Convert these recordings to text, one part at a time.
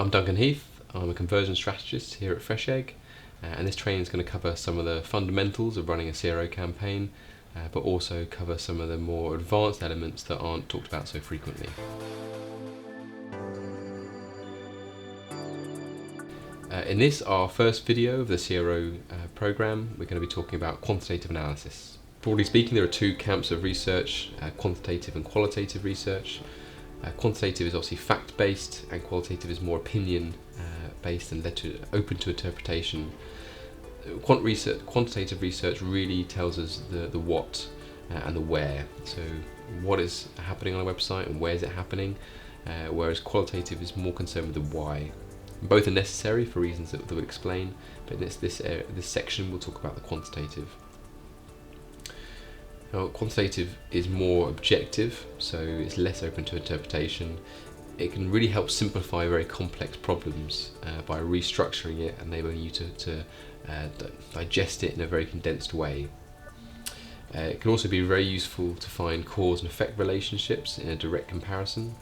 I'm Duncan Heath. I'm a conversion strategist here at Fresh Egg, and this training is going to cover some of the fundamentals of running a CRO campaign, but also cover some of the more advanced elements that aren't talked about so frequently. In this, our first video of the CRO program, we're going to be talking about quantitative analysis. Broadly speaking, there are two camps of research, quantitative and qualitative research. Quantitative is obviously fact-based, and qualitative is more opinion-based and open to interpretation. Quantitative research really tells us the what and the where. So what is happening on a website and where is it happening, whereas qualitative is more concerned with the why. Both are necessary for reasons that we'll explain, but in this section we'll talk about the quantitative. Now, quantitative is more objective, so it's less open to interpretation. It can really help simplify very complex problems by restructuring it, enabling you to digest it in a very condensed way. It can also be very useful to find cause and effect relationships in a direct comparison.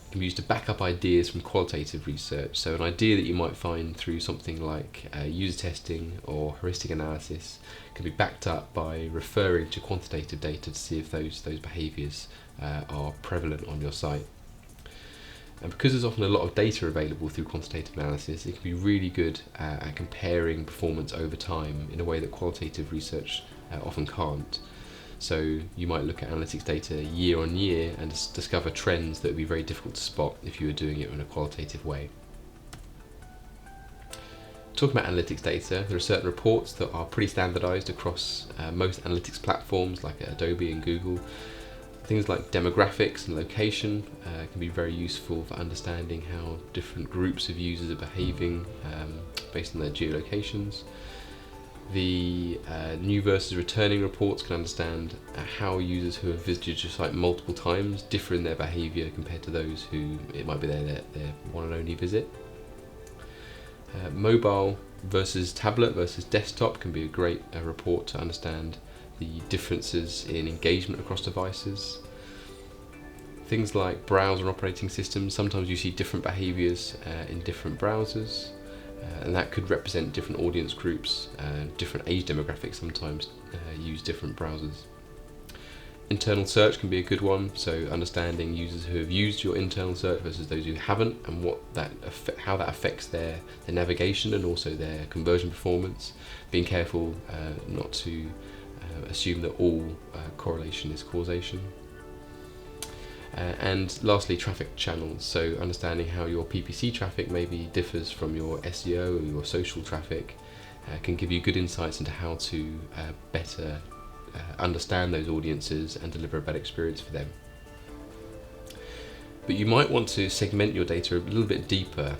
It can be used to back up ideas from qualitative research. So an idea that you might find through something like user testing or heuristic analysis can be backed up by referring to quantitative data to see if those behaviours are prevalent on your site. And because there's often a lot of data available through quantitative analysis, it can be really good at comparing performance over time in a way that qualitative research often can't. So you might look at analytics data year on year and discover trends that would be very difficult to spot if you were doing it in a qualitative way. Talking about analytics data, there are certain reports that are pretty standardized across most analytics platforms like Adobe and Google. Things like demographics and location can be very useful for understanding how different groups of users are behaving based on their geolocations. The new versus returning reports can understand how users who have visited your site multiple times differ in their behaviour compared to those who it might be their one and only visit. Mobile versus tablet versus desktop can be a great report to understand the differences in engagement across devices. Things like browser and operating systems, sometimes you see different behaviours in different browsers. And that could represent different audience groups, different age demographics sometimes use different browsers. Internal search can be a good one, so understanding users who have used your internal search versus those who haven't, and how that affects their navigation and also their conversion performance. Being careful not to assume that all correlation is causation. And lastly, traffic channels, so understanding how your PPC traffic maybe differs from your SEO or your social traffic can give you good insights into how to better understand those audiences and deliver a better experience for them. But you might want to segment your data a little bit deeper.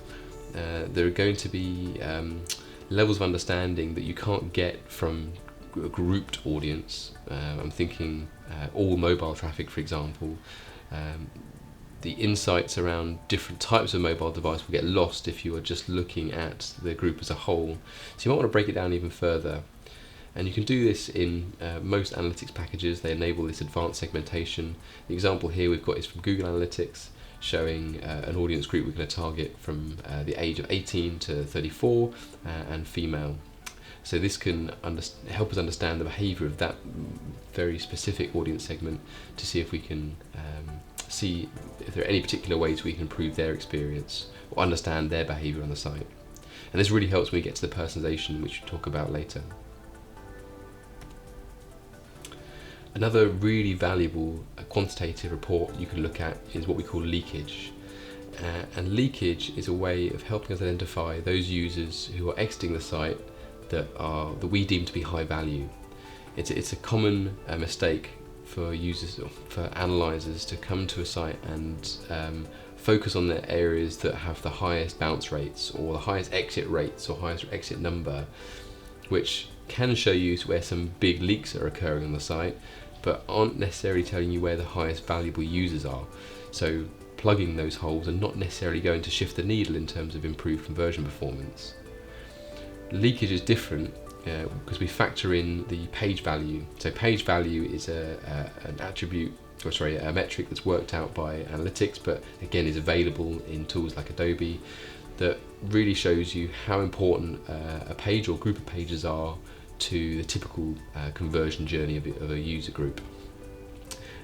There are going to be levels of understanding that you can't get from a grouped audience. I'm thinking all mobile traffic, for example. The insights around different types of mobile device will get lost if you are just looking at the group as a whole. So you might want to break it down even further. And you can do this in most analytics packages. They enable this advanced segmentation. The example here we've got is from Google Analytics, showing an audience group we're going to target from the age of 18 to 34 and female. So this can help us understand the behaviour of that very specific audience segment to see if we can see if there are any particular ways we can improve their experience or understand their behaviour on the site. And this really helps when we get to the personalisation, which we'll talk about later. Another really valuable quantitative report you can look at is what we call leakage. And leakage is a way of helping us identify those users who are exiting the site that we deem to be high value. It's a common mistake for users, or for analysers, to come to a site and focus on the areas that have the highest bounce rates or the highest exit rates or highest exit number, which can show you where some big leaks are occurring on the site, but aren't necessarily telling you where the highest valuable users are. So plugging those holes are not necessarily going to shift the needle in terms of improved conversion performance. Leakage is different because we factor in the page value. So page value is an attribute a metric that's worked out by analytics, but again is available in tools like Adobe, that really shows you how important a page or group of pages are to the typical conversion journey of a user group.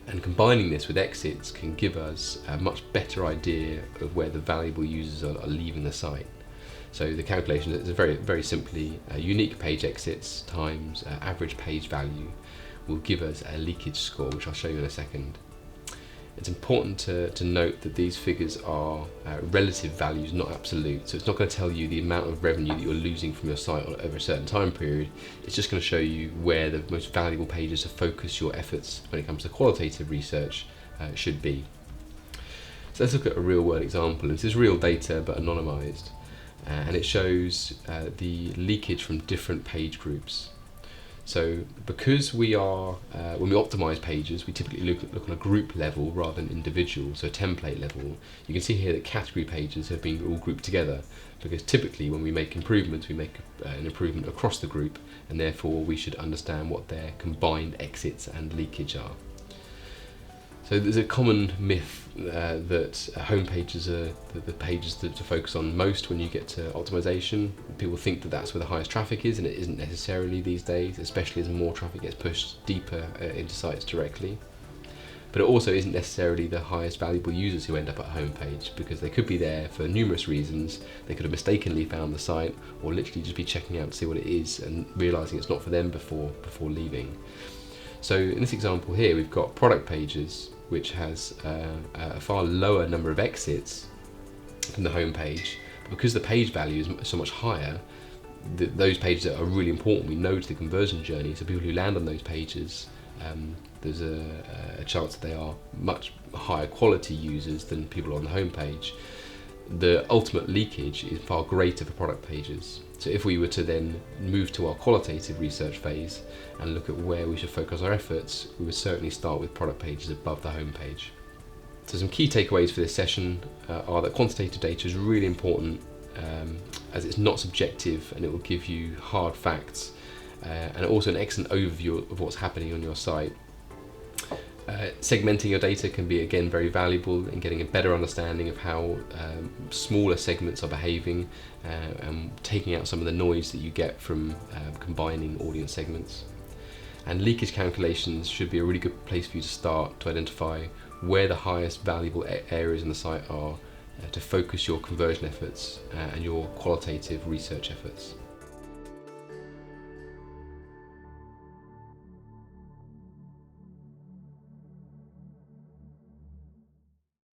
And combining this with exits can give us a much better idea of where the valuable users are leaving the site. So the calculation is very simply unique page exits times average page value will give us a leakage score, which I'll show you in a second. It's important to note that these figures are relative values, not absolute. So it's not going to tell you the amount of revenue that you're losing from your site over a certain time period. It's just going to show you where the most valuable pages to focus your efforts when it comes to qualitative research should be. So let's look at a real world example. This is real data but anonymized, and it shows the leakage from different page groups. So because we are, when we optimize pages, we typically look on a group level rather than individual, so a template level. You can see here that category pages have been all grouped together, because typically when we make improvements, we make an improvement across the group, and therefore we should understand what their combined exits and leakage are. So there's a common myth that home pages are the pages to focus on most when you get to optimization. People think that that's where the highest traffic is, and it isn't necessarily these days, especially as more traffic gets pushed deeper into sites directly. But it also isn't necessarily the highest valuable users who end up at a home page, because they could be there for numerous reasons. They could have mistakenly found the site, or literally just be checking out to see what it is and realizing it's not for them before leaving. So in this example here, we've got product pages, which has a far lower number of exits from the home page. But because the page value is so much higher, those pages are really important. We know to the conversion journey, so people who land on those pages, there's a chance that they are much higher quality users than people on the home page. The ultimate leakage is far greater for product pages. So if we were to then move to our qualitative research phase and look at where we should focus our efforts, we would certainly start with product pages above the home page. So some key takeaways for this session are that quantitative data is really important, as it's not subjective and it will give you hard facts, and also an excellent overview of what's happening on your site. Segmenting your data can be, again, very valuable in getting a better understanding of how smaller segments are behaving, and taking out some of the noise that you get from combining audience segments. And leakage calculations should be a really good place for you to start to identify where the highest valuable areas in the site are, to focus your conversion efforts and your qualitative research efforts.